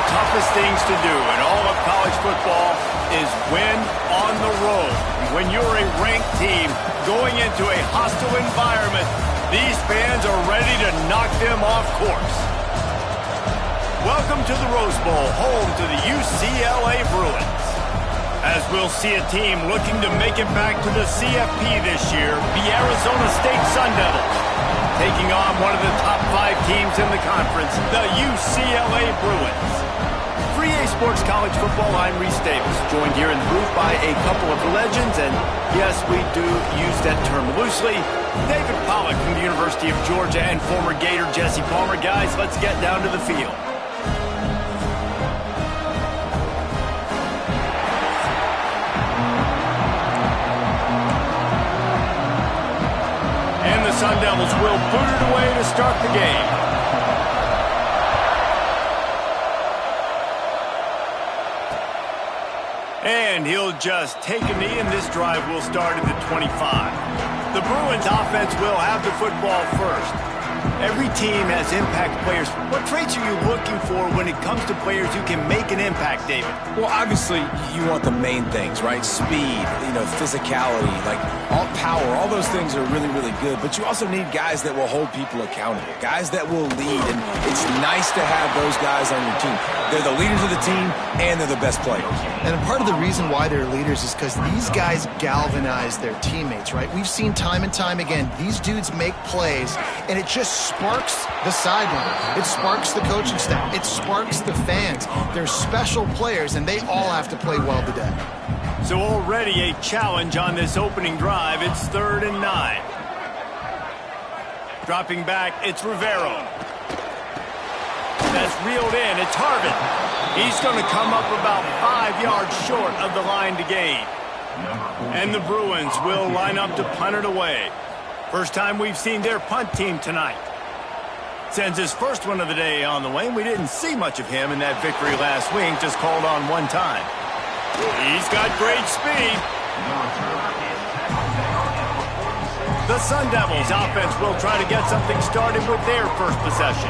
toughest things to do in all of college football is win on the road. When you're a ranked team going into a hostile environment, these fans are ready to knock them off course. Welcome to the Rose Bowl, home to the UCLA Bruins. As we'll see a team looking to make it back to the CFB this year, the Arizona State Sun Devils, taking on one of the top 5 teams in the conference, the UCLA Bruins. For EA Sports College Football, I'm Reese Davis, joined here in the booth by a couple of legends, and yes, we do use that term loosely. David Pollack from the University of Georgia and former Gator Jesse Palmer. Guys, let's get down to the field. Sun Devils will boot it away to start the game. And he'll just take a knee, and this drive will start at the 25. The Bruins offense will have the football first. Every team has impact players. What traits are you looking for when it comes to players who can make an impact, David? Well, obviously, you want the main things, right? Speed, physicality, like all power, all those things are really, really good. But you also need guys that will hold people accountable, guys that will lead. And it's nice to have those guys on your team. They're the leaders of the team, and they're the best players. And part of the reason why they're leaders is because these guys galvanize their teammates, right? We've seen time and time again, these dudes make plays, and it just sparks the sideline. It sparks the coaching staff. It sparks the fans. They're special players, and they all have to play well today. So already a challenge on this opening drive. It's 3rd and 9. Dropping back, it's Rivero. That's reeled in. It's Harvin. He's going to come up about 5 yards short of the line to gain. And the Bruins will line up to punt it away. First time we've seen their punt team tonight. Sends his first one of the day on the way. We didn't see much of him in that victory last week, just called on one time. He's got great speed. The Sun Devils offense will try to get something started with their first possession.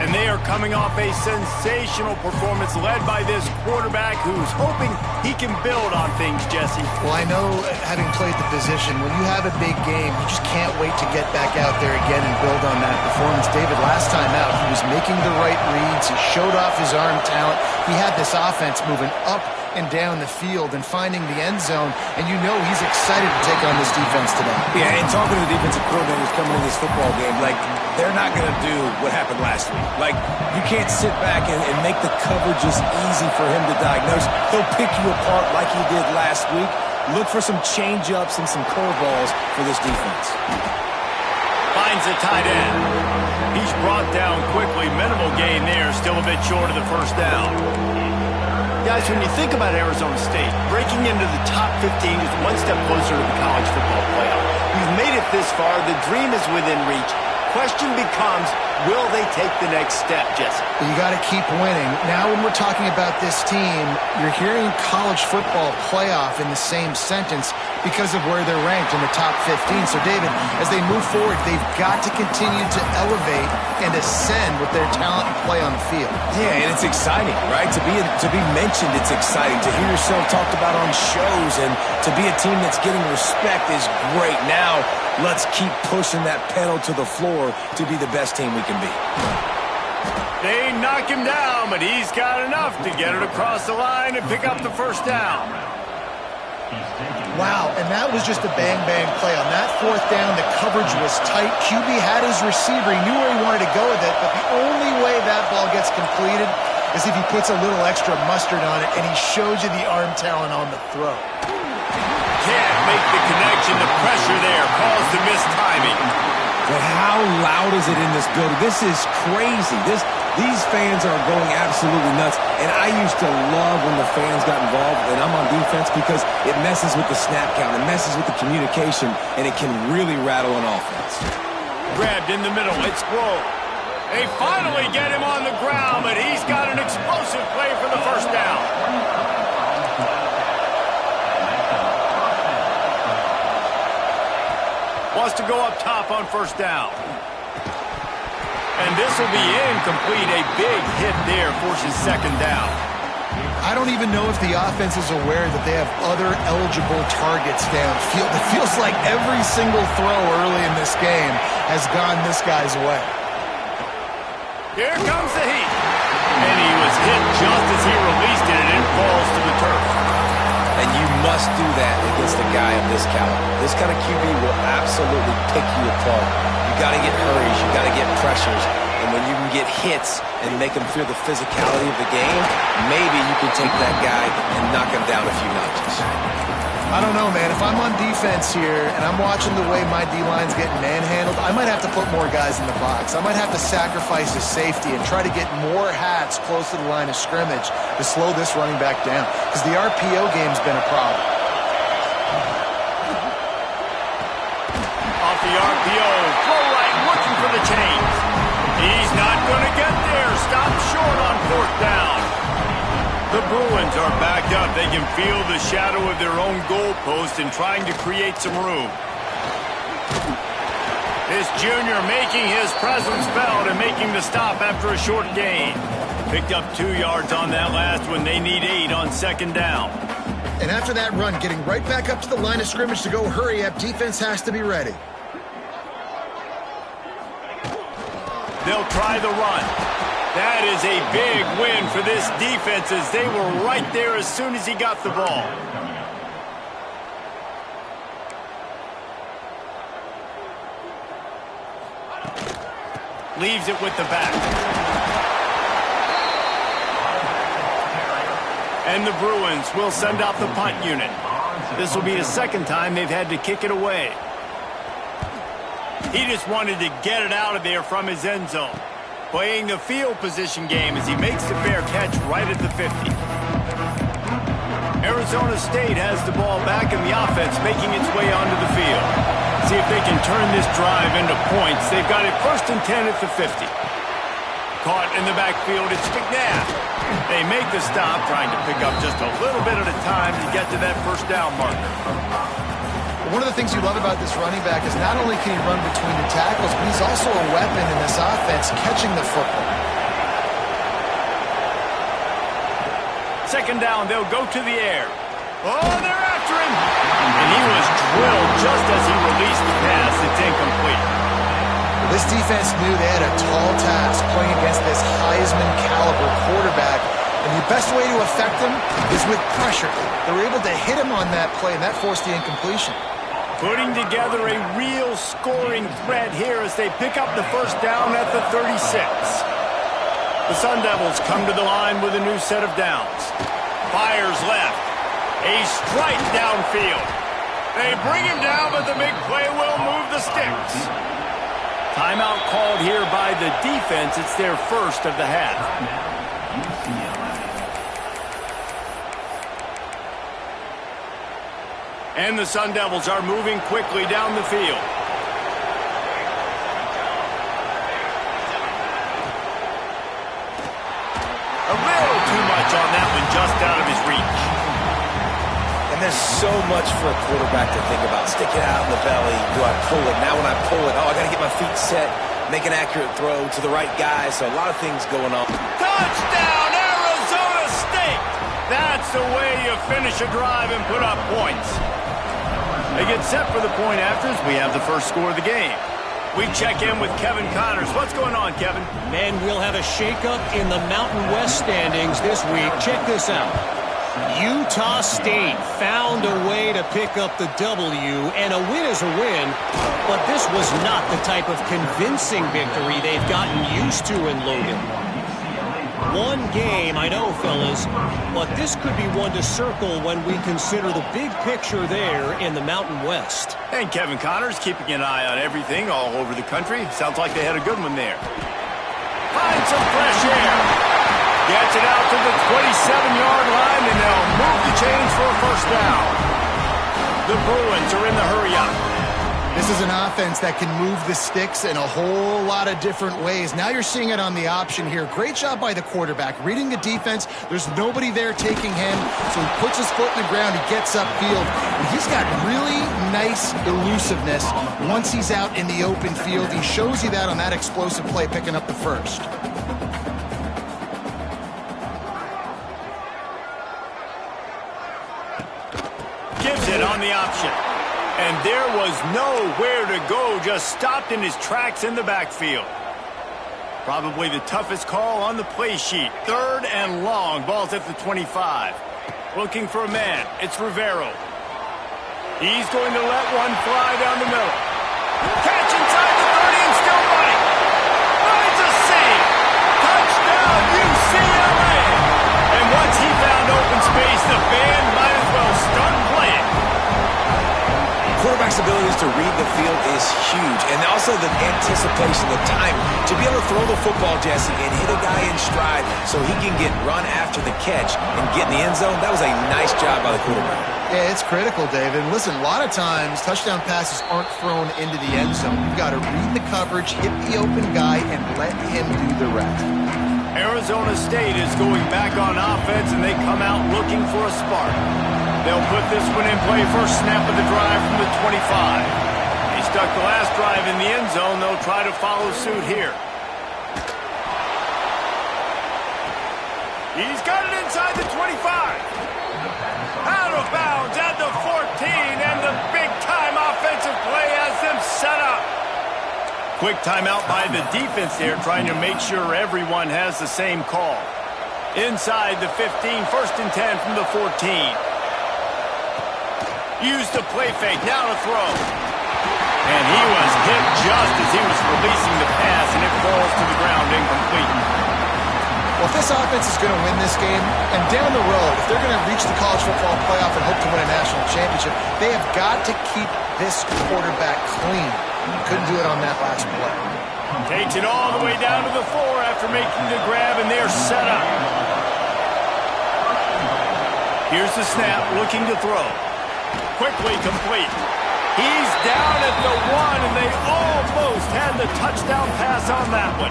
And they are coming off a sensational performance led by this quarterback who's hoping he can build on things, Jesse. Well, I know, having played the position, when you have a big game, you just can't wait to get back out there again and build on that performance. David, last time out, he was making the right reads. He showed off his arm talent. He had this offense moving up and down the field and finding the end zone, and you know he's excited to take on this defense today. Yeah, and talking to the defensive coordinators coming in this football game, like, they're not going to do what happened last week. Like, you can't sit back and make the coverages easy for him to diagnose. He'll pick you apart like he did last week. Look for some change-ups and some curveballs for this defense. Finds the tight end. He's brought down quickly. Minimal gain there, still a bit short of the first down. Guys, when you think about Arizona State, breaking into the top 15 is one step closer to the college football playoff. You've made it this far. The dream is within reach. Question becomes, will they take the next step, Jesse? Well, you got to keep winning. Now, when we're talking about this team, you're hearing college football playoff in the same sentence because of where they're ranked in the top 15. So, David, as they move forward, they've got to continue to elevate and ascend with their talent and play on the field. Yeah, and it's exciting, right? To be mentioned, it's exciting. To hear yourself talked about on shows and to be a team that's getting respect is great. Now, let's keep pushing that pedal to the floor to be the best team we can be. They knock him down, but he's got enough to get it across the line and pick up the first down. Wow, and that was just a bang-bang play. On that 4th down, the coverage was tight. QB had his receiver. He knew where he wanted to go with it, but the only way that ball gets completed is if he puts a little extra mustard on it, and he shows you the arm talent on the throw. Can't make the connection. The pressure there caused the missed timing. But how loud is it in this building? This is crazy. These fans are going absolutely nuts. And I used to love when the fans got involved, and I'm on defense, because it messes with the snap count. It messes with the communication, and it can really rattle an offense. Grabbed in the middle. It's Grove. They finally get him on the ground, but he's got an explosive play for the first down. Wants to go up top on first down. And this will be incomplete. A big hit there forces second down. I don't even know if the offense is aware that they have other eligible targets downfield. It feels like every single throw early in this game has gone this guy's way. Here comes the heat. And he was hit just as he released it, and it falls to the turf. And you must do that against a guy of this caliber. This kind of QB will absolutely pick you apart. You got to get hurries. You got to get pressures. And when you can get hits and make them feel the physicality of the game, maybe you can take that guy and knock him down a few notches. I don't know, man. If I'm on defense here and I'm watching the way my D-line's getting manhandled, I might have to put more guys in the box. I might have to sacrifice his safety and try to get more hats close to the line of scrimmage to slow this running back down, because the RPO game's been a problem. Off the RPO, throw right, looking for the chains. He's not going to get there. Stop short on fourth down. The Bruins are backed up. They can feel the shadow of their own goalpost and trying to create some room. This junior making his presence felt and making the stop after a short gain. Picked up 2 yards on that last one. They need 8 on second down. And after that run, getting right back up to the line of scrimmage to go hurry up, defense has to be ready. They'll try the run. That is a big win for this defense, as they were right there as soon as he got the ball. Leaves it with the back. And the Bruins will send out the punt unit. This will be the second time they've had to kick it away. He just wanted to get it out of there from his end zone. Playing the field position game as he makes the fair catch right at the 50. Arizona State has the ball back, and the offense making its way onto the field. See if they can turn this drive into points. They've got it 1st and 10 at the 50. Caught in the backfield, it's McNabb. They make the stop, trying to pick up just a little bit at a time to get to that first down marker. One of the things you love about this running back is not only can he run between the tackles, but he's also a weapon in this offense catching the football. Second down, they'll go to the air. Oh, they're after him! And he was drilled just as he released the pass. It's incomplete. Well, this defense knew they had a tall task playing against this Heisman-caliber quarterback, and the best way to affect him is with pressure. They were able to hit him on that play, and that forced the incompletion. Putting together a real scoring threat here as they pick up the first down at the 36. The Sun Devils come to the line with a new set of downs. Fires left. A strike downfield. They bring him down, but the big play will move the sticks. Timeout called here by the defense. It's their first of the half. And the Sun Devils are moving quickly down the field. A little too much on that one, just out of his reach. And there's so much for a quarterback to think about. Stick it out in the belly. Do I pull it? Now when I pull it, I got to get my feet set, make an accurate throw to the right guy. So a lot of things going on. Touchdown, Arizona State! That's the way you finish a drive and put up points. They get set for the point afters. We have the first score of the game. We check in with Kevin Connors. What's going on, Kevin? Men, we'll have a shakeup in the Mountain West standings this week. Check this out. Utah State found a way to pick up the W, and a win is a win, but this was not the type of convincing victory they've gotten used to in Logan. One game, I know, fellas, but this could be one to circle when we consider the big picture there in the Mountain West. And Kevin Connors keeping an eye on everything all over the country. Sounds like they had a good one there. Find some fresh air. Gets it out to the 27-yard line, and they'll move the chains for a first down. The Bruins are in the hurry-up. This is an offense that can move the sticks in a whole lot of different ways. Now you're seeing it on the option here. Great job by the quarterback. Reading the defense, there's nobody there taking him, so he puts his foot in the ground, he gets upfield. And he's got really nice elusiveness once he's out in the open field. He shows you that on that explosive play, picking up the first. Gives it on the option. And there was nowhere to go, just stopped in his tracks in the backfield. Probably the toughest call on the play sheet. 3rd and long, ball's at the 25. Looking for a man, it's Rivero. He's going to let one fly down the middle. Catch inside the 30 and still running. Finds a seam. Touchdown, UCLA. And once he found open space, the band might as well start playing. Quarterback's abilities to read the field is huge, and also the anticipation, the timing. To be able to throw the football, Jesse, and hit a guy in stride so he can get run after the catch and get in the end zone, that was a nice job by the quarterback. Yeah, it's critical, David. Listen, a lot of times touchdown passes aren't thrown into the end zone. You've got to read the coverage, hit the open guy, and let him do the rest. Arizona State is going back on offense, and they come out looking for a spark. They'll put this one in play, first snap of the drive from the 25. They stuck the last drive in the end zone. They'll try to follow suit here. He's got it inside the 25. Out of bounds at the 14, and the big-time offensive play has them set up. Quick timeout by the defense there, trying to make sure everyone has the same call. Inside the 15, 1st and 10 from the 14. Used the play fake, now to throw. And he was hit just as he was releasing the pass, and it falls to the ground incomplete. Well, if this offense is going to win this game, and down the road, if they're going to reach the college football playoff and hope to win a national championship, they have got to keep this quarterback clean. Couldn't do it on that last play. Takes it all the way down to the 4 after making the grab, and they're set up. Here's the snap, looking to throw. Quickly complete. He's down at the 1, and they almost had the touchdown pass on that one.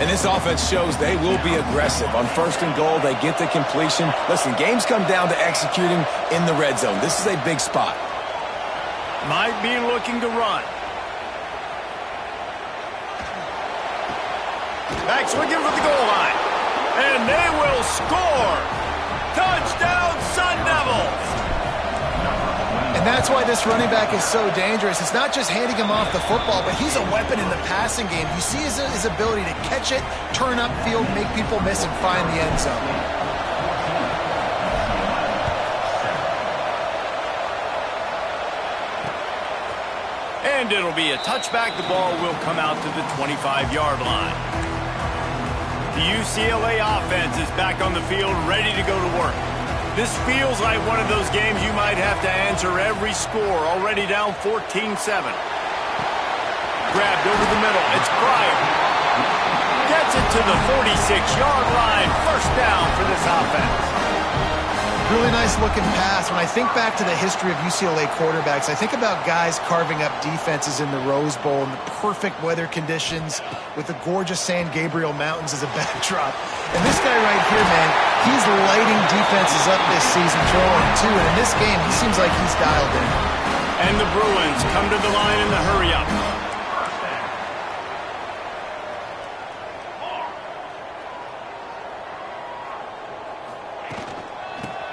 And this offense shows they will be aggressive. On 1st and goal, they get the completion. Listen, games come down to executing in the red zone. This is a big spot. Might be looking to run. Back swinging for the goal line. And they will score. Touchdown, Sun Devils. And that's why this running back is so dangerous. It's not just handing him off the football, but he's a weapon in the passing game. You see his ability to catch it, turn upfield, make people miss, and find the end zone. And it'll be a touchback. The ball will come out to the 25-yard line. The UCLA offense is back on the field, ready to go to work. This feels like one of those games you might have to answer every score. Already down 14-7. Grabbed over the middle. It's Pryor. Gets it to the 46-yard line. First down for this offense. Really nice looking pass. When I think back to the history of UCLA quarterbacks, I think about guys carving up defenses in the Rose Bowl in the perfect weather conditions with the gorgeous San Gabriel Mountains as a backdrop. And this guy right here, man, he's lighting defenses up this season, throwing too. And in this game, he seems like he's dialed in. And the Bruins come to the line in the hurry-up.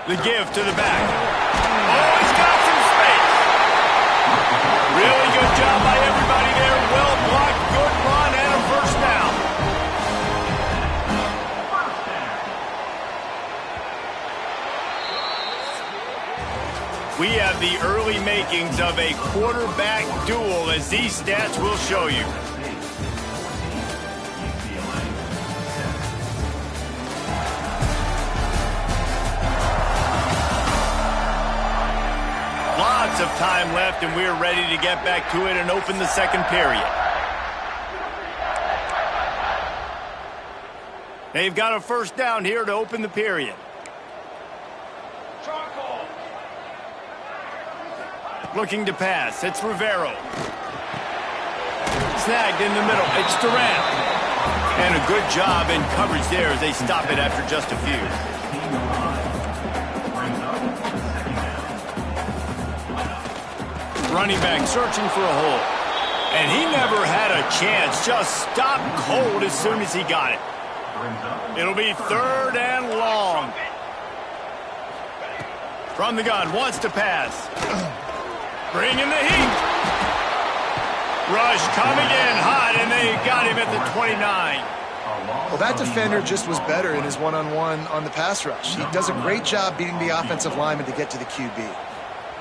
The give to the back. Oh, he's got some space. Really good job by everybody there. Well blocked, good run, and a first down. We have the early makings of a quarterback duel, as these stats will show you. Lots of time left, and we're ready to get back to it and open the second period. They've got a first down here to open the period. Looking to pass. It's Rivero. Snagged in the middle. It's Durant. And a good job in coverage there as they stop it after just a few. Running back searching for a hole. And he never had a chance. Just stopped cold as soon as he got it. It'll be 3rd and long. From the gun, wants to pass. Bringing the heat. Rush coming in hot, and they got him at the 29. Well, that defender just was better in his one-on-one on the pass rush. He does a great job beating the offensive lineman to get to the QB.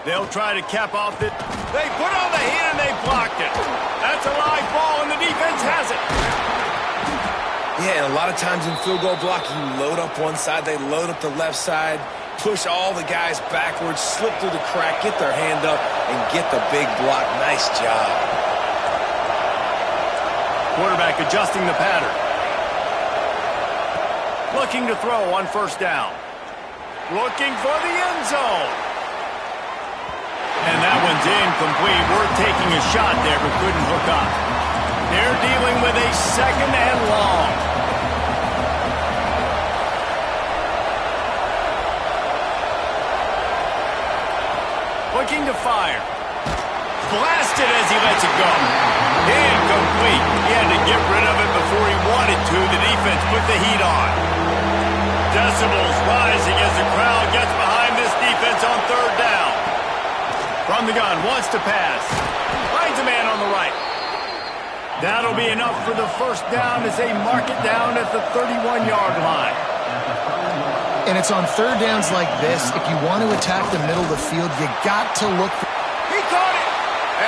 They'll try to cap off it. They put on the heat, and they blocked it. That's a live ball, and the defense has it. Yeah, and a lot of times in field goal blocking, you load up one side, they load up the left side, push all the guys backwards, slip through the crack, get their hand up, and get the big block. Nice job. Quarterback adjusting the pattern. Looking to throw on 1st down. Looking for the end zone. And that one's incomplete. We're taking a shot there, but couldn't hook up. They're dealing with a 2nd and long. Looking to fire. Blasted as he lets it go. Incomplete. He had to get rid of it before he wanted to. The defense put the heat on. Decibels rising as the crowd gets behind this defense on 3rd down. From the gun, wants to pass. Finds a man on the right. That'll be enough for the 1st down as they mark it down at the 31-yard line. And it's on 3rd downs like this. If you want to attack the middle of the field, you got to look for... He caught it!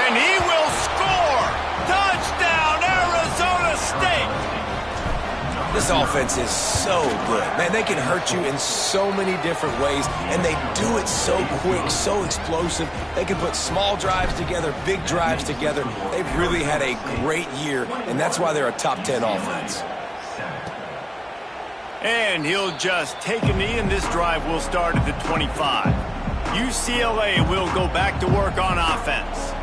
And he will score! Touchdown, Arizona State! This offense is so good. Man, they can hurt you in so many different ways, and they do it so quick, so explosive. They can put small drives together, big drives together. They've really had a great year, and that's why they're a top 10 offense. And he'll just take a knee, and this drive will start at the 25. UCLA will go back to work on offense.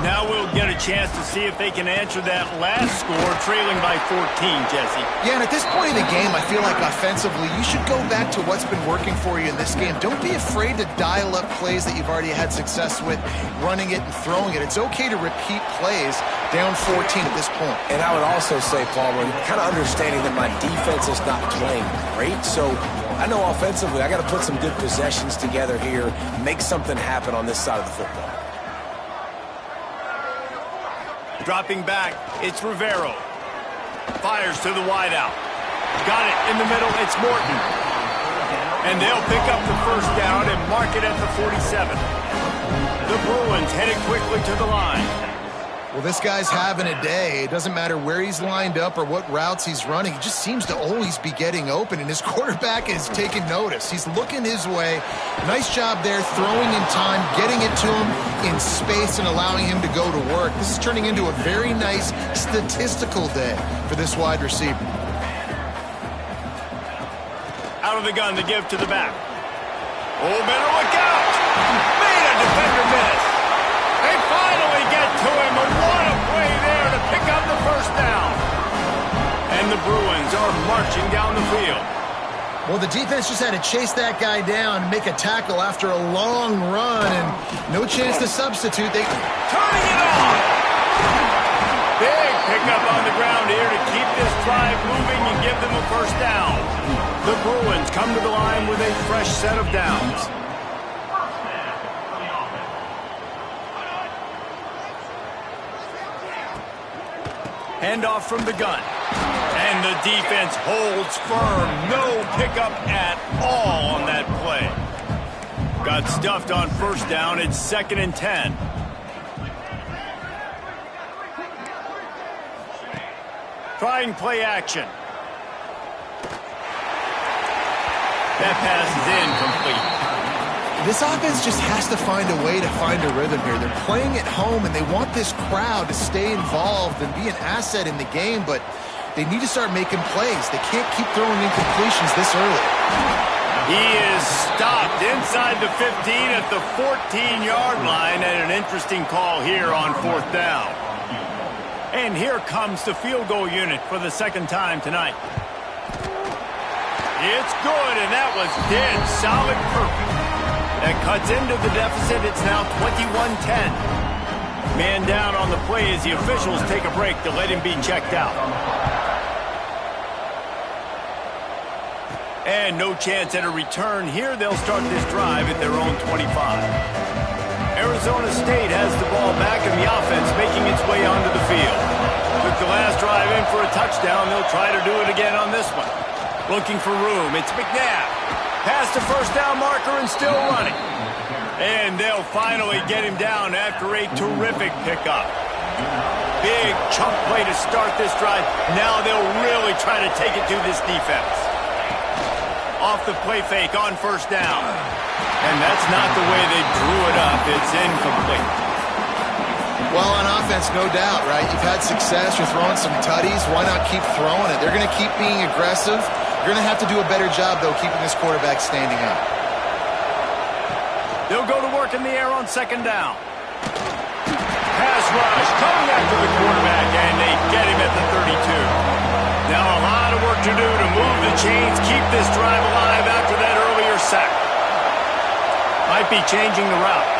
Now we'll get a chance to see if they can answer that last score, trailing by 14, Jesse. Yeah, and at this point in the game, I feel like offensively, you should go back to what's been working for you in this game. Don't be afraid to dial up plays that you've already had success with, running it and throwing it. It's okay to repeat plays down 14 at this point. And I would also say, Palmer, kind of understanding that my defense is not playing great, so I know offensively I got to put some good possessions together here, make something happen on this side of the football. Dropping back, it's Rivero. Fires to the wideout. Got it in the middle, it's Morton. And they'll pick up the 1st down and mark it at the 47. The Bruins headed quickly to the line. Well, this guy's having a day. It doesn't matter where he's lined up or what routes he's running. He just seems to always be getting open, and his quarterback is taking notice. He's looking his way. Nice job there, throwing in time, getting it to him in space and allowing him to go to work. This is turning into a very nice statistical day for this wide receiver. Out of the gun to give to the back. Oh, better look out! Made a defender miss. They finally get to him, and what a play there to pick up the 1st down. And the Bruins are marching down the field. Well, the defense just had to chase that guy down and make a tackle after a long run, and no chance to substitute. They turning it on. Big pickup on the ground here to keep this drive moving and give them a 1st down. The Bruins come to the line with a fresh set of downs. Handoff from the gun. And the defense holds firm. No pickup at all on that play. Got stuffed on 1st down. It's 2nd and 10. Trying play action. That pass is incomplete. This offense just has to find a way to find a rhythm here. They're playing at home, and they want this crowd to stay involved and be an asset in the game, but they need to start making plays. They can't keep throwing incompletions this early. He is stopped inside the 15 at the 14-yard line, and an interesting call here on 4th down. And here comes the field goal unit for the second time tonight. It's good, and that was dead solid perfect. That cuts into the deficit. It's now 21-10. Man down on the play as the officials take a break to let him be checked out. And no chance at a return here. They'll start this drive at their own 25. Arizona State has the ball back, and the offense making its way onto the field. Took the last drive in for a touchdown. They'll try to do it again on this one. Looking for room. It's McNabb. Past the first down marker and still running. And they'll finally get him down after a terrific pickup. Big chunk play to start this drive. Now they'll really try to take it to this defense. Off the play fake on first down. And that's not the way they drew it up. It's incomplete. Well, on offense, no doubt, right? You've had success. You're throwing some tutties. Why not keep throwing it? They're going to keep being aggressive. You're going to have to do a better job, though, keeping this quarterback standing up. They'll go to work in the air on second down. Pass rush coming after the quarterback, and they get him at the 32. Now a lot of work to do to move the chains, keep this drive alive after that earlier sack. Might be changing the route.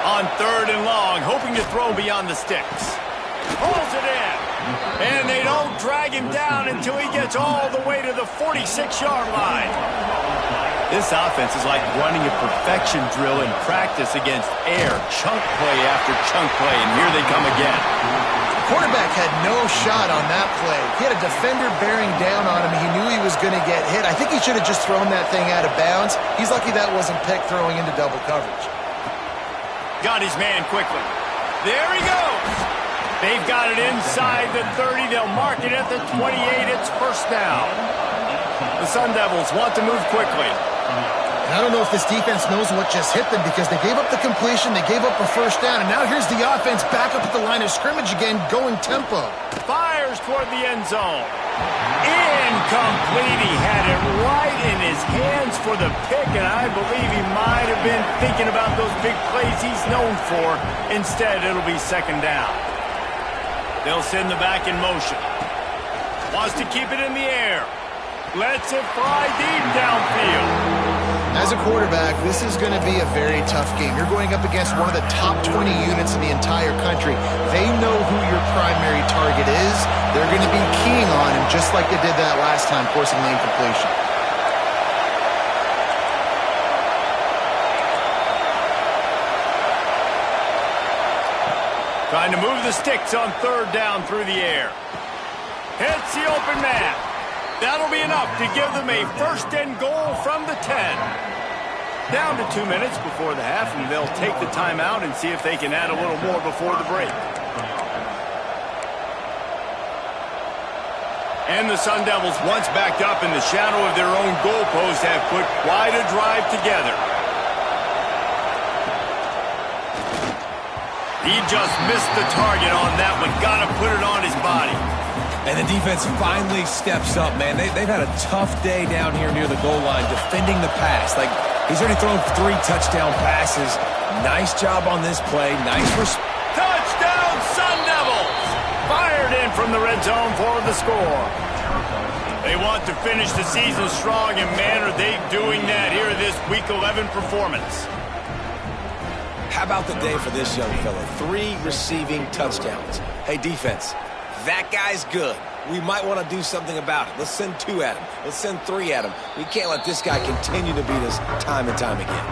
On 3rd and long, hoping to throw beyond the sticks. Pulls it in. And they don't drag him down until he gets all the way to the 46-yard line. This offense is like running a perfection drill in practice against air. Chunk play after chunk play, and here they come again. The quarterback had no shot on that play. He had a defender bearing down on him. He knew he was going to get hit. I think he should have just thrown that thing out of bounds. He's lucky that wasn't picked throwing into double coverage. Got his man quickly. There he goes. They've got it inside the 30. They'll mark it at the 28. It's first down. The Sun Devils want to move quickly. I don't know if this defense knows what just hit them because they gave up the completion, they gave up a first down, and now here's the offense back up at the line of scrimmage again, going tempo. Fires toward the end zone. Incomplete. He had it right in his hands for the pick, and I believe he might have been thinking about those big plays he's known for. Instead, it'll be second down. They'll send the back in motion. Wants to keep it in the air. Lets it fly deep downfield. As a quarterback, this is going to be a very tough game. You're going up against one of the top 20 units in the entire country. They know who your primary target is. They're going to be keying on him just like they did that last time, forcing the incompletion. Trying to move the sticks on 3rd down through the air. Hits the open man. That'll be enough to give them a first and goal from the 10. Down to 2 minutes before the half, and they'll take the timeout and see if they can add a little more before the break. And the Sun Devils, once backed up in the shadow of their own goalpost, have put quite a drive together. He just missed the target on that one. Got to put it on his body. And the defense finally steps up, man. They've had a tough day down here near the goal line defending the pass. Like, he's already thrown 3 touchdown passes. Nice job on this play. Nice touchdown, Sun Devils! Fired in from the red zone for the score. They want to finish the season strong, and man, are they doing that here this Week 11 performance. How about the day for this young fella? 3 receiving touchdowns. Hey, defense, that guy's good. We might want to do something about it. Let's send 2 at him. Let's send 3 at him. We can't let this guy continue to beat us time and time again.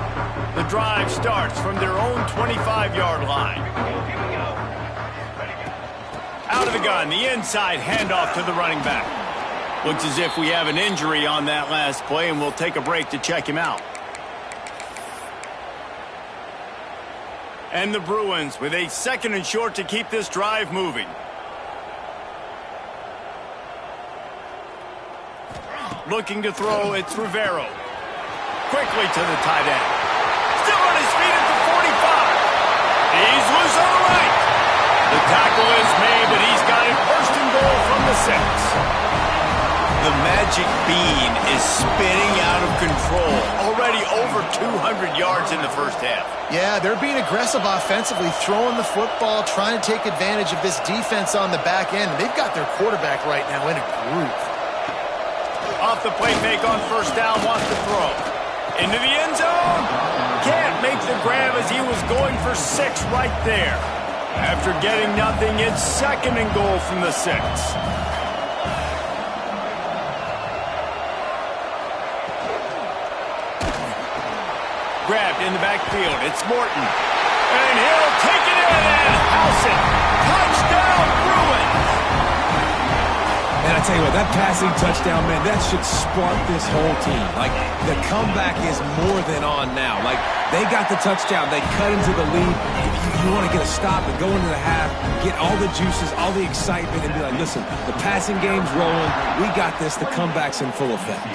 The drive starts from their own 25-yard line. Out of the gun, the inside handoff to the running back. Looks as if we have an injury on that last play, and we'll take a break to check him out. And the Bruins with a 2nd and short to keep this drive moving. Looking to throw, it's Rivero. Quickly to the tight end. Still on his feet at the 45. He's loose on the right. The 6. The magic bean is spinning out of control. Already over 200 yards in the first half. Yeah, they're being aggressive offensively, throwing the football, trying to take advantage of this defense on the back end. They've got their quarterback right now in a groove. Off the play fake on first down, wants to throw. Into the end zone. Can't make the grab as he was going for 6 right there. After getting nothing, it's 2nd and goal from the 6. Grabbed in the backfield. It's Morton. And he'll take it in and house it. Touchdown, Bruins. And I tell you what, that passing touchdown, man, that should spark this whole team. Like, the comeback is more than on now. Like, they got the touchdown. They cut into the lead. You want to get a stop and go into the half, get all the juices, all the excitement, and be like, listen, the passing game's rolling. We got this. The comeback's in full effect.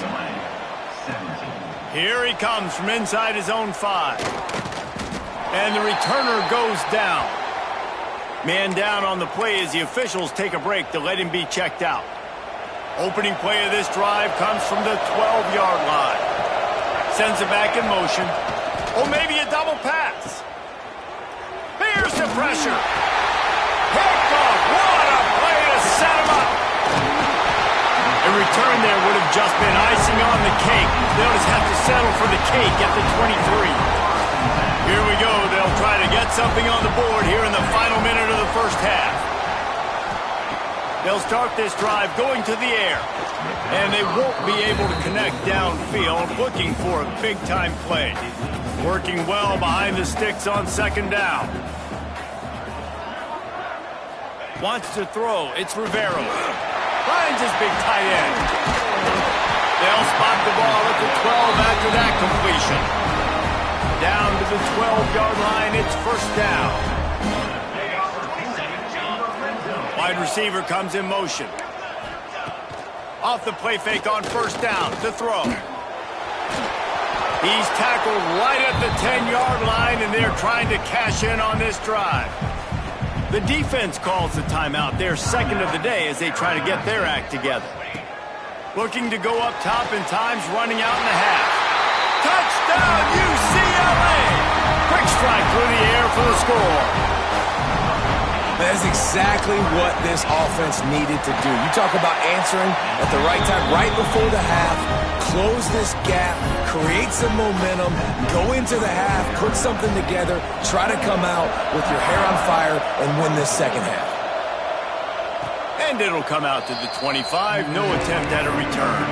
Here he comes from inside his own 5. And the returner goes down. Man down on the play as the officials take a break to let him be checked out. Opening play of this drive comes from the 12-yard line. Sends it back in motion. Or maybe a double pass. Here's the pressure. Picked off. What a play to set him up. A return there would have just been icing on the cake. They'll just have to settle for the cake at the 23. Here we go. They'll try to get something on the board here in the final minute of the first half. They'll start this drive going to the air. And they won't be able to connect downfield, looking for a big-time play. Working well behind the sticks on 2nd down. Wants to throw. It's Rivero. Finds his big tight end. They'll spot the ball at the 12 after that completion. Down to the 12-yard line, it's 1st down. Wide receiver comes in motion. Off the play fake on 1st down to throw. He's tackled right at the 10-yard line, and they're trying to cash in on this drive. The defense calls the timeout. They're 2nd of the day as they try to get their act together. Looking to go up top in times, running out in the half. Touchdown, UCLA! Quick strike through the air for the score. That is exactly what this offense needed to do. You talk about answering at the right time, right before the half, close this gap, create some momentum, go into the half, put something together, try to come out with your hair on fire and win this 2nd half. And it'll come out to the 25. No attempt at a return.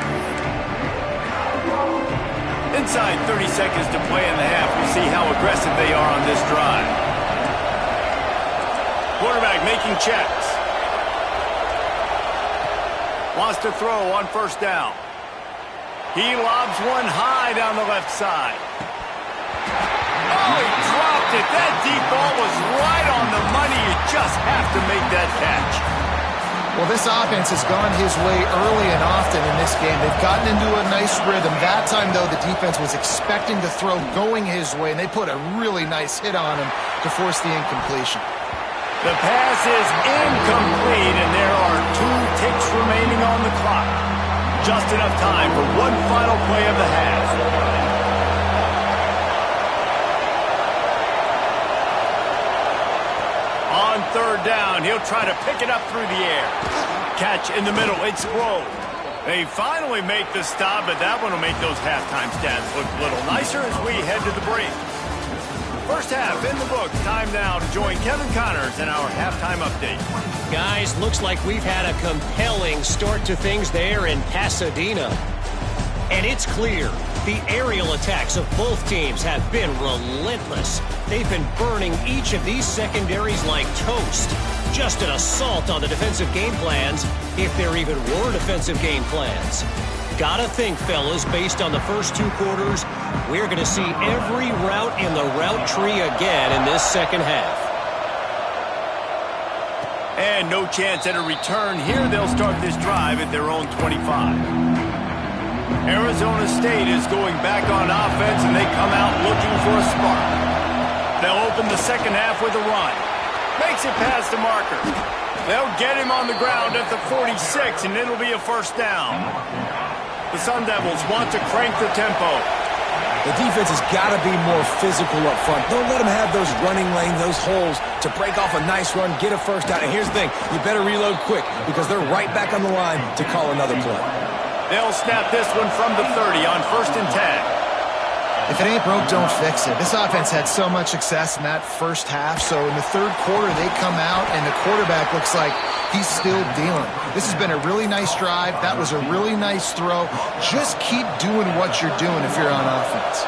Inside 30 seconds to play in the half. We'll see how aggressive they are on this drive. Quarterback making checks. Wants to throw on 1st down. He lobs one high down the left side. Oh, he dropped it. That deep ball was right on the money. You just have to make that catch. Well, this offense has gone his way early and often in this game. They've gotten into a nice rhythm. That time, though, the defense was expecting the throw going his way, and they put a really nice hit on him to force the incompletion. The pass is incomplete, and there are 2 ticks remaining on the clock. Just enough time for one final play of the half. On 3rd down, he'll try to pick it up through the air. Catch in the middle, it's Grove. They finally make the stop, but that one will make those halftime stats look a little nicer as we head to the break. First half in the books. Time now to join Kevin Connors in our halftime update. Guys, looks like we've had a compelling start to things there in Pasadena. And it's clear the aerial attacks of both teams have been relentless. They've been burning each of these secondaries like toast. Just an assault on the defensive game plans, if there even were defensive game plans. Gotta think, fellas, based on the first 2 quarters, we're going to see every route in the route tree again in this 2nd half. And no chance at a return here. They'll start this drive at their own 25. Arizona State is going back on offense, and they come out looking for a spark. They'll open the 2nd half with a run. Makes it past the marker. They'll get him on the ground at the 46, and it'll be a first down. The Sun Devils want to crank the tempo. The defense has got to be more physical up front. Don't let them have those running lanes, those holes to break off a nice run, get a first down. And here's the thing, you better reload quick because they're right back on the line to call another play. They'll snap this one from the 30 on 1st and 10. If it ain't broke, don't fix it. This offense had so much success in that first half, so in the third quarter they come out and the quarterback looks like he's still dealing. This has been a really nice drive. That was a really nice throw. Just keep doing what you're doing if you're on offense.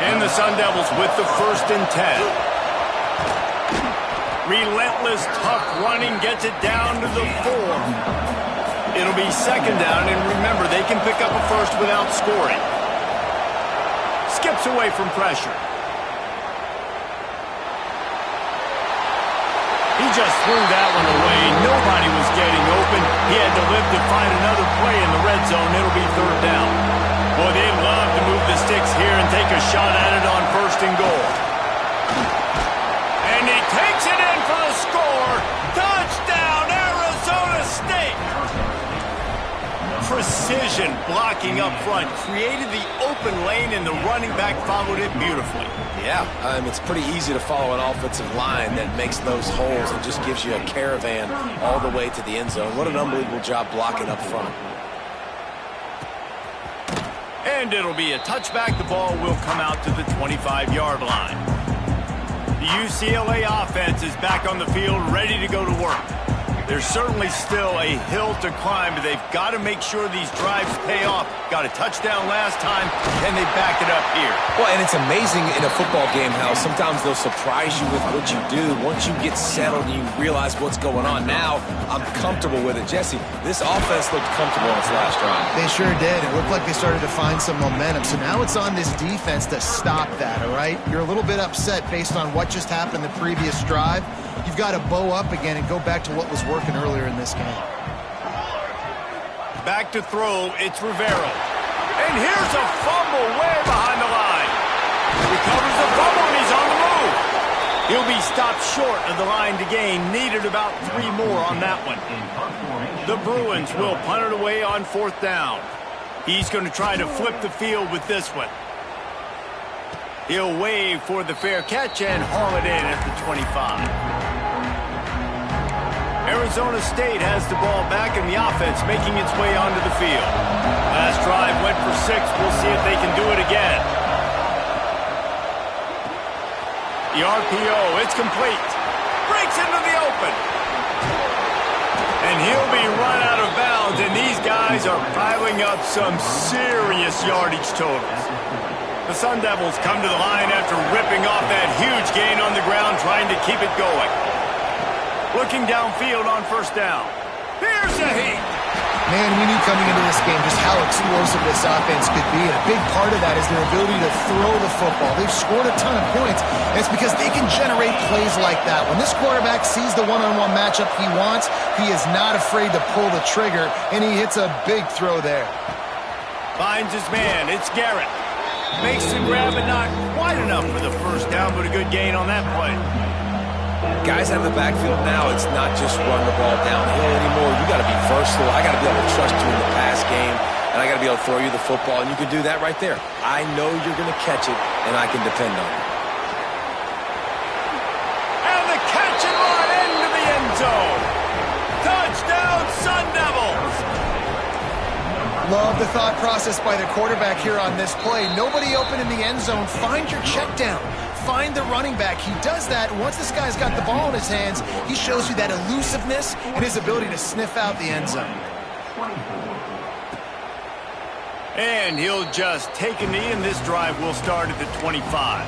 And the Sun Devils with the 1st and 10. Relentless, tough running gets it down to the 4. It'll be 2nd down, and remember, they can pick up a first without scoring. Skips away from pressure. He just threw that one away. Nobody was getting open. He had to live to find another play in the red zone. It'll be 3rd down. Boy, they'd love to move the sticks here and take a shot at it on 1st and goal. And he takes it in for the score. Touchdown, Arizona State. Precision blocking up front created the open lane, and the running back followed it beautifully. Yeah, it's pretty easy to follow an offensive line that makes those holes and just gives you a caravan all the way to the end zone. What an unbelievable job blocking up front. And it'll be a touchback. The ball will come out to the 25-yard line. The UCLA offense is back on the field, ready to go to work. There's certainly still a hill to climb, but they've got to make sure these drives pay off. Got a touchdown last time, and they back it up here. Well, and it's amazing in a football game how sometimes they'll surprise you with what you do. Once you get settled and you realize what's going on, now I'm comfortable with it. Jesse, this offense looked comfortable on its last drive. They sure did. It looked like they started to find some momentum. So now it's on this defense to stop that, all right? You're a little bit upset based on what just happened in the previous drive. You've got to bow up again and go back to what was working earlier in this game. Back to throw, it's Rivera. And here's a fumble way behind the line. Recovers the fumble, and he's on the move. He'll be stopped short of the line to gain. Needed about 3 more on that one. The Bruins will punt it away on 4th down. He's going to try to flip the field with this one. He'll wave for the fair catch and haul it in at the 25. Arizona State has the ball back, and the offense making its way onto the field. Last drive went for 6. We'll see if they can do it again. The RPO, it's complete. Breaks into the open. And he'll be run out of bounds, and these guys are piling up some serious yardage totals. The Sun Devils come to the line after ripping off that huge gain on the ground, trying to keep it going. Looking downfield on 1st down. Here's a heat. Man, we knew coming into this game just how explosive this offense could be, and a big part of that is their ability to throw the football. They've scored a ton of points, and it's because they can generate plays like that. When this quarterback sees the one-on-one matchup he wants, he is not afraid to pull the trigger, and he hits a big throw there. Finds his man. It's Garrett. Makes the grab, but not quite enough for the 1st down, but a good gain on that play. Guys have the backfield now. It's not just run the ball downhill anymore. You got to be versatile. I got to be able to trust you in the pass game, and I got to be able to throw you the football, and you can do that right there. I know you're going to catch it, and I can depend on it. And the catch and run into the end zone. Touchdown, Sun Devils. Love the thought process by the quarterback here on this play. Nobody open in the end zone. Find your check down. Find the running back. He does that. Once this guy's got the ball in his hands, he shows you that elusiveness and his ability to sniff out the end zone. And he'll just take a knee, and this drive will start at the 25.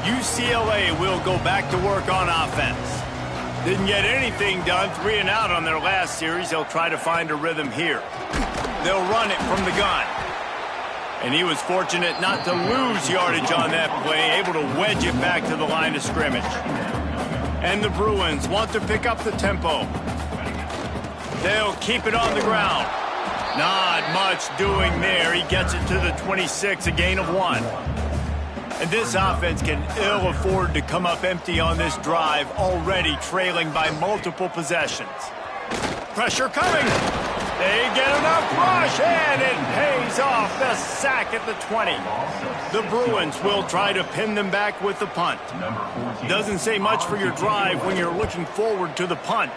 UCLA will go back to work on offense. Didn't get anything done, 3 and out on their last series. They'll try to find a rhythm here. They'll run it from the gun. And he was fortunate not to lose yardage on that play, able to wedge it back to the line of scrimmage. And the Bruins want to pick up the tempo. They'll keep it on the ground. Not much doing there. He gets it to the 26, a gain of 1. And this offense can ill afford to come up empty on this drive, already trailing by multiple possessions. Pressure coming. They get enough rush, and it pays off. The sack at the 20. The Bruins will try to pin them back with the punt. Doesn't say much for your drive when you're looking forward to the punt.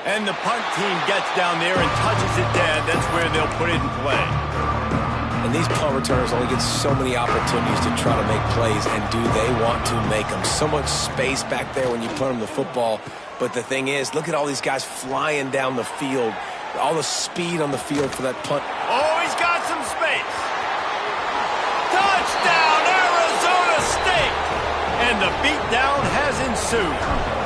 And the punt team gets down there and touches it dead. That's where they'll put it in play. And these punt returners only get so many opportunities to try to make plays, and do they want to make them? So much space back there when you punt them the football. But the thing is, look at all these guys flying down the field. All the speed on the field for that punt. Oh, he's got some space. Touchdown, Arizona State! And the beatdown has ensued.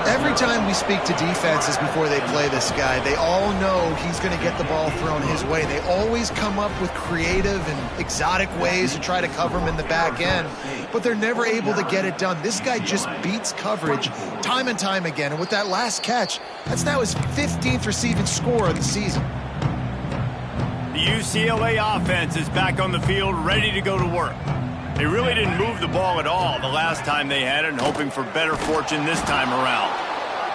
Every time we speak to defenses before they play this guy, they all know he's going to get the ball thrown his way. They always come up with creative and exotic ways to try to cover him in the back end, but they're never able to get it done. This guy just beats coverage time and time again, and with that last catch, that's now his 15th receiving score of the season. The UCLA offense is back on the field, ready to go to work. They really didn't move the ball at all the last time they had it, and hoping for better fortune this time around.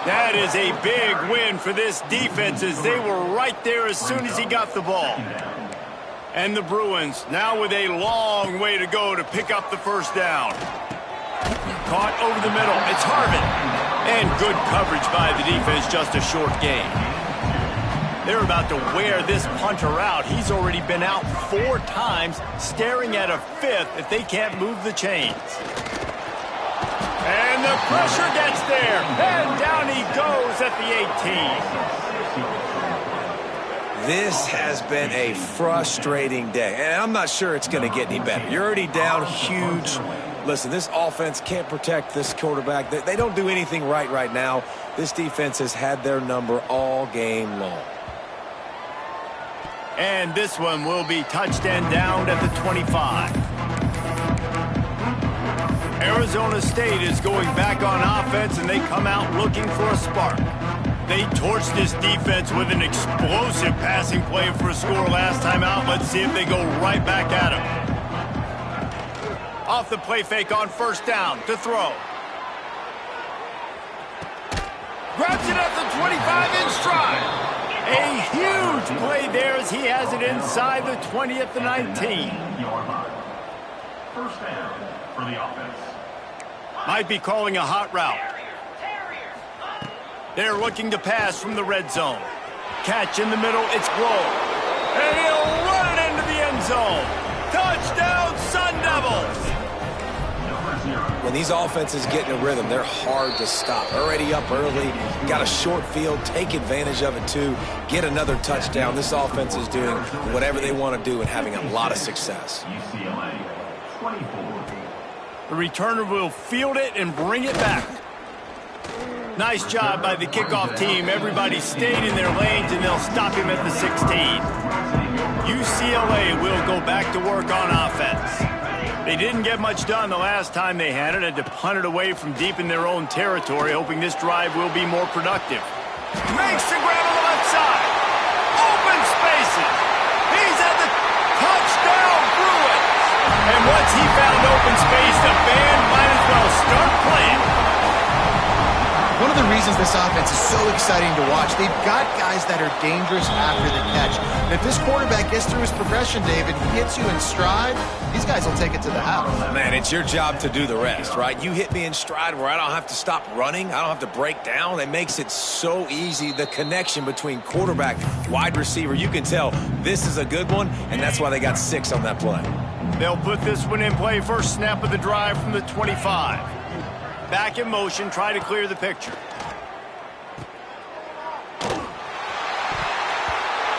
That is a big win for this defense, as they were right there as soon as he got the ball. And the Bruins now with a long way to go to pick up the first down. Caught over the middle. It's Harvin. And good coverage by the defense, just a short gain. They're about to wear this punter out. He's already been out 4 times, staring at a 5th if they can't move the chains. And the pressure gets there. And down he goes at the 18. This has been a frustrating day, and I'm not sure it's going to get any better. You're already down huge. Listen, this offense can't protect this quarterback. They don't do anything right now. This defense has had their number all game long. And this one will be touched and down at the 25. Arizona State is going back on offense, and they come out looking for a spark. They torched this defense with an explosive passing play for a score last time out. Let's see if they go right back at him. Off the play fake on first down to throw. Grabs it at the 25 in stride. A huge play there as he has it inside the 20 at the 19. First down for the offense. Might be calling a hot route. They're looking to pass from the red zone. Catch in the middle, it's Blow. And he'll run it into the end zone. Touchdown, Sun Devils! When these offenses get in a rhythm, they're hard to stop. Already up early, got a short field, take advantage of it too, get another touchdown. This offense is doing whatever they want to do and having a lot of success. UCLA 24. The returner will field it and bring it back. Nice job by the kickoff team. Everybody stayed in their lanes, and they'll stop him at the 16. UCLA will go back to work on offense. They didn't get much done the last time they had it. Had to punt it away from deep in their own territory, hoping this drive will be more productive. Makes the grab on the left side. Open spaces. He's at the touchdown, Bruins. And once he found open space, the band might as well start playing. One of the reasons this offense is so exciting to watch, they've got guys that are dangerous after the catch. And if this quarterback gets through his progression, David, he hits you in stride, these guys will take it to the house. Man, it's your job to do the rest, right? You hit me in stride where I don't have to stop running. I don't have to break down. It makes it so easy. The connection between quarterback, wide receiver, you can tell this is a good one, and that's why they got 6 on that play. They'll put this one in play. First snap of the drive from the 25. Back in motion, try to clear the picture.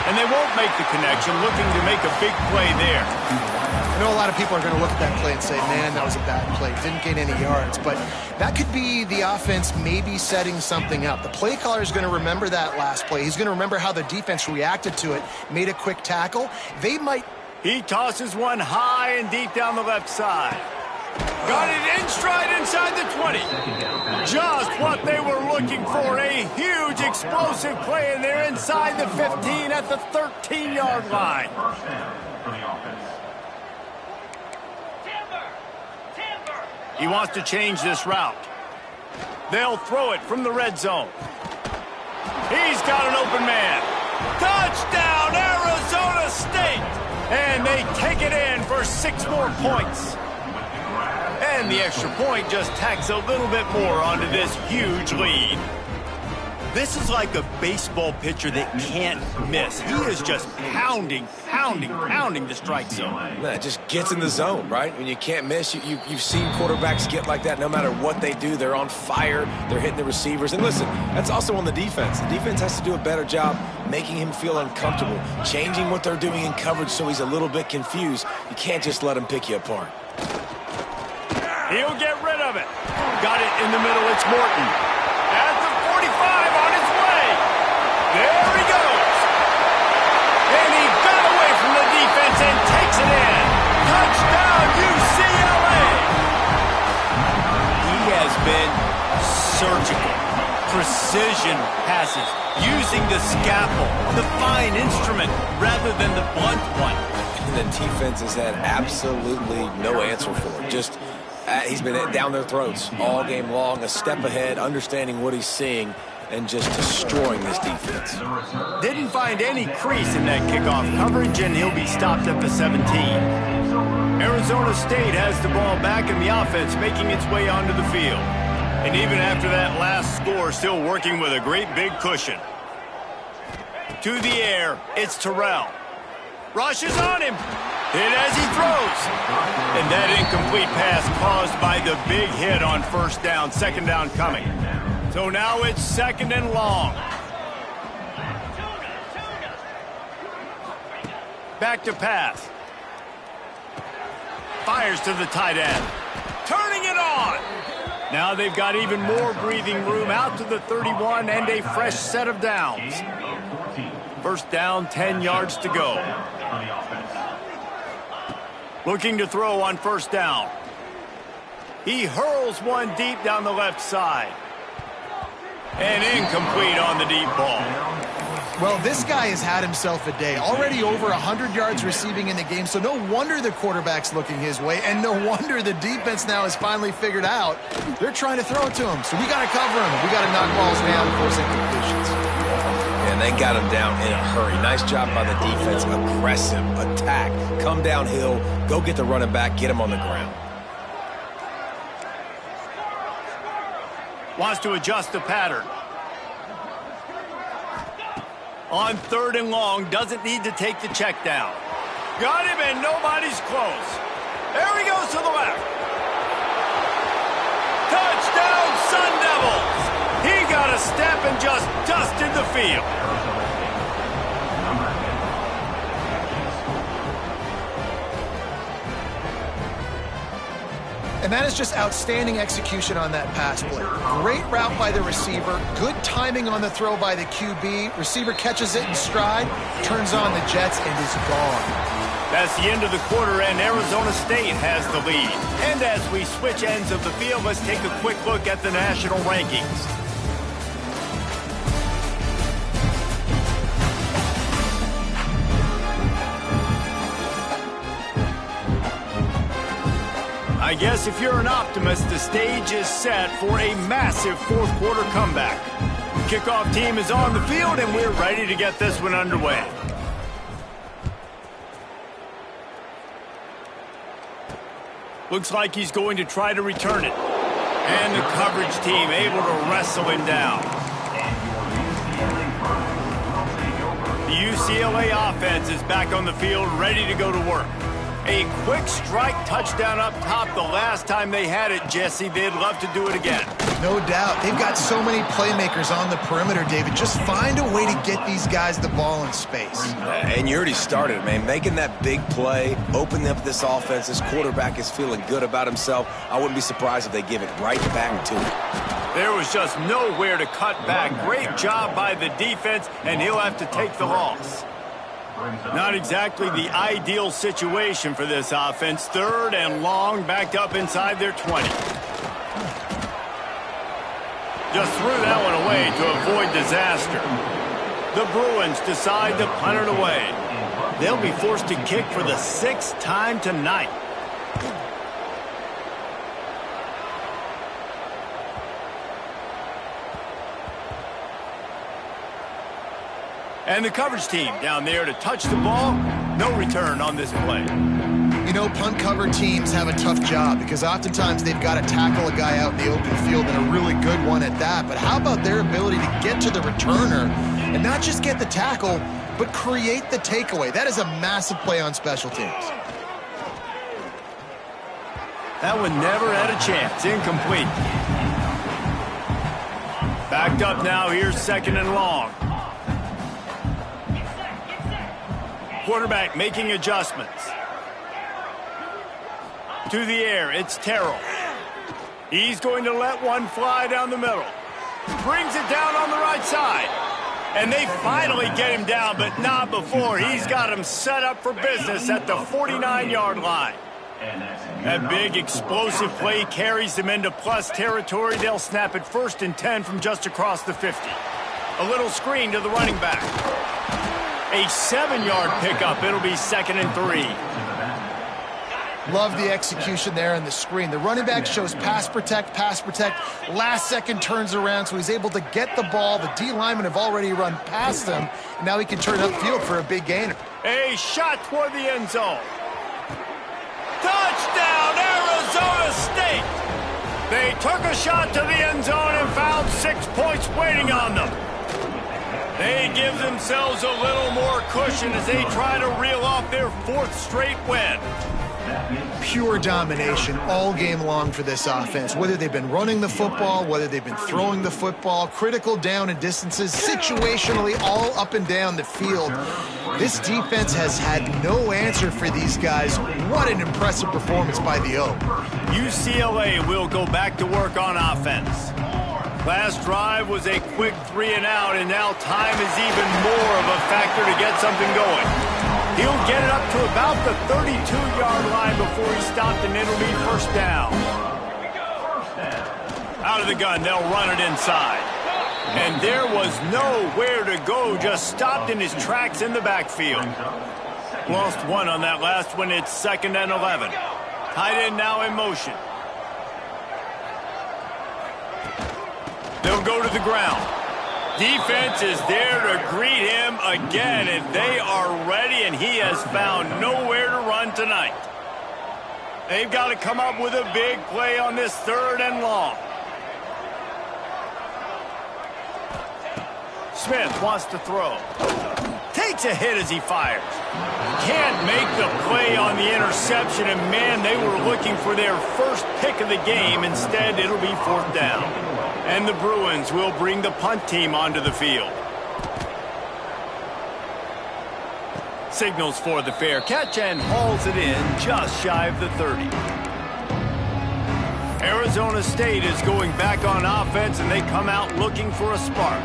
And they won't make the connection, looking to make a big play there. I know a lot of people are going to look at that play and say, man, that was a bad play. Didn't gain any yards. But that could be the offense maybe setting something up. The play caller is going to remember that last play. He's going to remember how the defense reacted to it, made a quick tackle. They might... He tosses one high and deep down the left side. Got it in stride inside the 20. Just what they were looking for. A huge explosive play, and they're inside the 15 at the 13-yard line. First down for the offense. He wants to change this route. They'll throw it from the red zone. He's got an open man. Touchdown, Arizona State! And they take it in for 6 more points. And the extra point just tacks a little bit more onto this huge lead. This is like a baseball pitcher that can't miss. He is just pounding the strike zone. Man, it just gets in the zone, right? When you can't miss, you've seen quarterbacks get like that no matter what they do. They're on fire. They're hitting the receivers. And listen, that's also on the defense. The defense has to do a better job making him feel uncomfortable, changing what they're doing in coverage so he's a little bit confused. You can't just let him pick you apart. He'll get rid of it. Got it in the middle. It's Morton. At the 45 on his way. There he goes. And he got away from the defense and takes it in. Touchdown, UCLA. He has been surgical. Precision passes. Using the scalpel, the fine instrument, rather than the blunt one. And the defense has had absolutely no answer for it. Just... he's been down their throats all game long, a step ahead, understanding what he's seeing, and just destroying this defense. Didn't find any crease in that kickoff coverage, and he'll be stopped at the 17. Arizona State has the ball back in the offense, making its way onto the field. And even after that last score, still working with a great big cushion. To the air, it's Terrell. Rushes on him. Hit as he throws. And that incomplete pass caused by the big hit on first down. Second down coming. So now it's second and long. Back to pass. Fires to the tight end. Turning it on. Now they've got even more breathing room out to the 31 and a fresh set of downs. First down, 10 yards to go. Looking to throw on first down. He hurls one deep down the left side. And incomplete on the deep ball. Well, this guy has had himself a day. Already over 100 yards receiving in the game, so no wonder the quarterback's looking his way, and no wonder the defense now has finally figured out they're trying to throw it to him. So we got to cover him. We got to knock balls down and force incompletions. And they got him down in a hurry. Nice job by the defense. Aggressive attack. Come downhill. Go get the running back. Get him on the ground. Wants to adjust the pattern. On third and long, doesn't need to take the check down. Got him, and nobody's close. There he goes to the left. Touchdown, Sun Devils! He got a step and just dusted the field. And that is just outstanding execution on that pass play. Great route by the receiver. Good timing on the throw by the QB. Receiver catches it in stride, turns on the jets, and is gone. That's the end of the quarter, and Arizona State has the lead. And as we switch ends of the field, let's take a quick look at the national rankings. I guess if you're an optimist, the stage is set for a massive fourth quarter comeback. Kickoff team is on the field, and we're ready to get this one underway. Looks like he's going to try to return it. And the coverage team able to wrestle him down. The UCLA offense is back on the field, ready to go to work. A quick strike touchdown up top the last time they had it, Jesse. They'd love to do it again. No doubt. They've got so many playmakers on the perimeter, David. Just find a way to get these guys the ball in space. And you already started, man. Making that big play, opening up this offense. This quarterback is feeling good about himself. I wouldn't be surprised if they give it right back to him. There was just nowhere to cut back. Great job by the defense, and he'll have to take the loss. Not exactly the ideal situation for this offense. 3rd and long, backed up inside their 20. Just threw that one away to avoid disaster. The Bruins decide to punt it away. They'll be forced to kick for the 6th time tonight. And the coverage team down there to touch the ball. No return on this play. You know, punt cover teams have a tough job because oftentimes they've got to tackle a guy out in the open field, and a really good one at that. But how about their ability to get to the returner and not just get the tackle, but create the takeaway? That is a massive play on special teams. That one never had a chance. Incomplete. Backed up now. Here's 2nd and long. Quarterback making adjustments. To the air, it's Terrell. He's going to let one fly down the middle. Brings it down on the right side. And they finally get him down, but not before. He's got him set up for business at the 49-yard line. That big explosive play carries them into plus territory. They'll snap it 1st and 10 from just across the 50. A little screen to the running back. A 7-yard pickup. It'll be 2nd and 3. Love the execution there in the screen. The running back shows pass protect. Last second turns around, so he's able to get the ball. The D linemen have already run past him, and now he can turn upfield for a big gainer. A shot toward the end zone. Touchdown, Arizona State! They took a shot to the end zone and found 6 points waiting on them. They give themselves a little more cushion as they try to reel off their 4th straight win. Pure domination all game long for this offense. Whether they've been running the football, whether they've been throwing the football, critical down and distances, situationally all up and down the field. This defense has had no answer for these guys. What an impressive performance by the O. UCLA will go back to work on offense. Last drive was a quick 3 and out, and now time is even more of a factor to get something going. He'll get it up to about the 32-yard line before he's stopped, and it'll be 1st down. Out of the gun, they'll run it inside. And there was nowhere to go, just stopped in his tracks in the backfield. Lost 1 on that last one. It's 2nd and 11. Tight end now in motion. They'll go to the ground. Defense is there to greet him again, and they are ready, and he has found nowhere to run tonight. They've got to come up with a big play on this 3rd and long. Smith wants to throw. Takes a hit as he fires. Can't make the play on the interception, and man, they were looking for their 1st pick of the game. Instead, it'll be 4th down. And the Bruins will bring the punt team onto the field. Signals for the fair catch and hauls it in just shy of the 30. Arizona State is going back on offense, and they come out looking for a spark.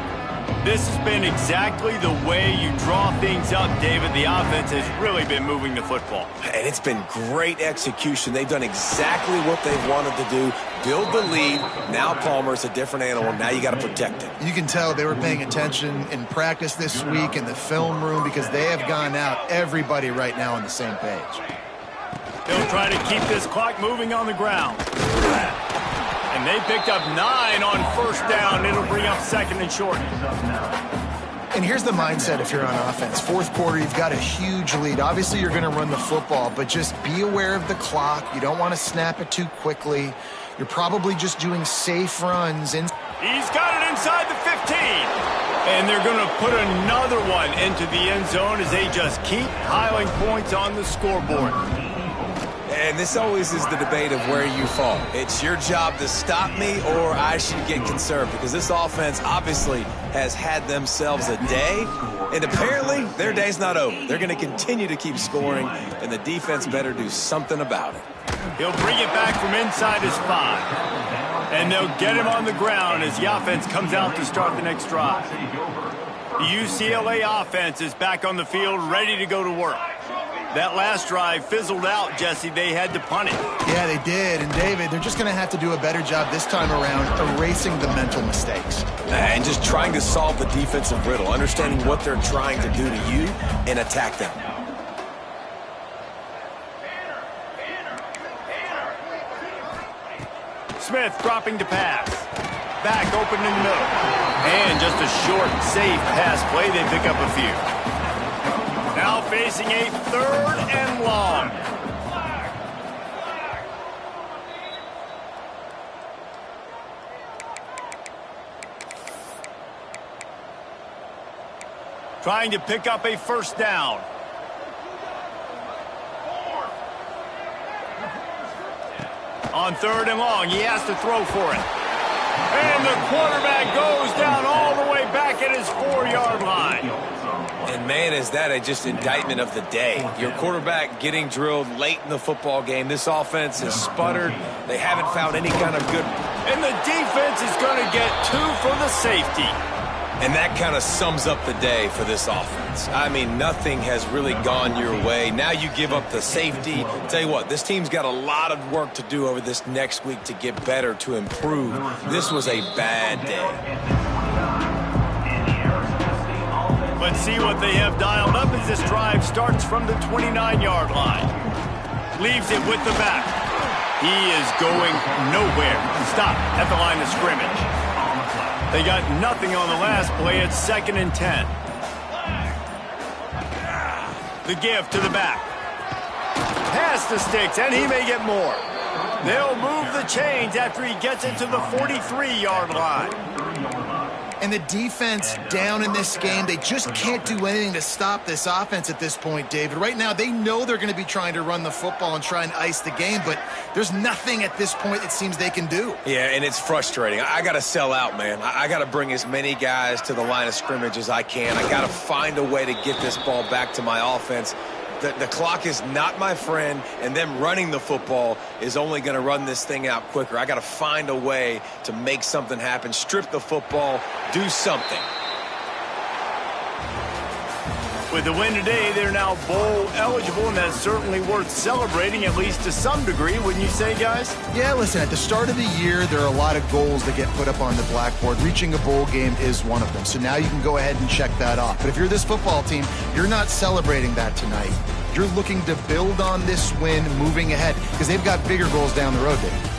This has been exactly the way you draw things up, David. The offense has really been moving the football. And it's been great execution. They've done exactly what they've wanted to do. Build the lead. Now Palmer's a different animal. Now you got to protect it. You can tell they were paying attention in practice this week in the film room because they have gone out, everybody right now on the same page. They'll try to keep this clock moving on the ground. And they picked up 9 on 1st down. It'll bring up 2nd and short. And here's the mindset if you're on offense. 4th quarter, you've got a huge lead. Obviously, you're going to run the football, but just be aware of the clock. You don't want to snap it too quickly. You're probably just doing safe runs. He's got it inside the 15. And they're going to put another one into the end zone as they just keep piling points on the scoreboard. And this always is the debate of where you fall. It's your job to stop me or I should get conserved because this offense obviously has had themselves a day, and apparently their day's not over. They're going to continue to keep scoring, and the defense better do something about it. He'll bring it back from inside his 5. And they'll get him on the ground as the offense comes out to start the next drive. The UCLA offense is back on the field, ready to go to work. That last drive fizzled out, Jesse. They had to punt it. Yeah, they did. And, David, they're just going to have to do a better job this time around erasing the mental mistakes. And just trying to solve the defensive riddle, understanding what they're trying to do to you and attack them. Smith dropping to pass. Back open in the middle. And just a short, safe pass play. They pick up a few. Now facing a 3rd and long. Trying to pick up a 1st down. On 3rd and long, he has to throw for it. And the quarterback goes down all the way back at his 4-yard line. And, man, is that just indictment of the day. Your quarterback getting drilled late in the football game. This offense has sputtered. They haven't found any kind of good. And the defense is going to get 2 for the safety. And that kind of sums up the day for this offense. I mean, nothing has really gone your way. Now you give up the safety. Tell you what, this team's got a lot of work to do over this next week to get better, to improve. This was a bad day. Let's see what they have dialed up as this drive starts from the 29-yard line. Leaves it with the back. He is going nowhere. Stop at the line of scrimmage. They got nothing on the last play. It's 2nd and 10. The give to the back. Pass to Sticks, and he may get more. They'll move the chains after he gets it to the 43-yard line. And the defense down in this game, they just can't do anything to stop this offense at this point, David. Right now, they know they're going to be trying to run the football and try and ice the game, but there's nothing at this point it seems they can do. Yeah, and it's frustrating. I got to sell out, man. I got to bring as many guys to the line of scrimmage as I can. I got to find a way to get this ball back to my offense. The clock is not my friend, and them running the football is only going to run this thing out quicker. I got to find a way to make something happen, strip the football, do something. With the win today, they're now bowl eligible, and that's certainly worth celebrating, at least to some degree, wouldn't you say, guys? Yeah, listen, at the start of the year, there are a lot of goals that get put up on the blackboard. Reaching a bowl game is one of them. So now you can go ahead and check that off. But if you're this football team, you're not celebrating that tonight. You're looking to build on this win moving ahead because they've got bigger goals down the road, Dave.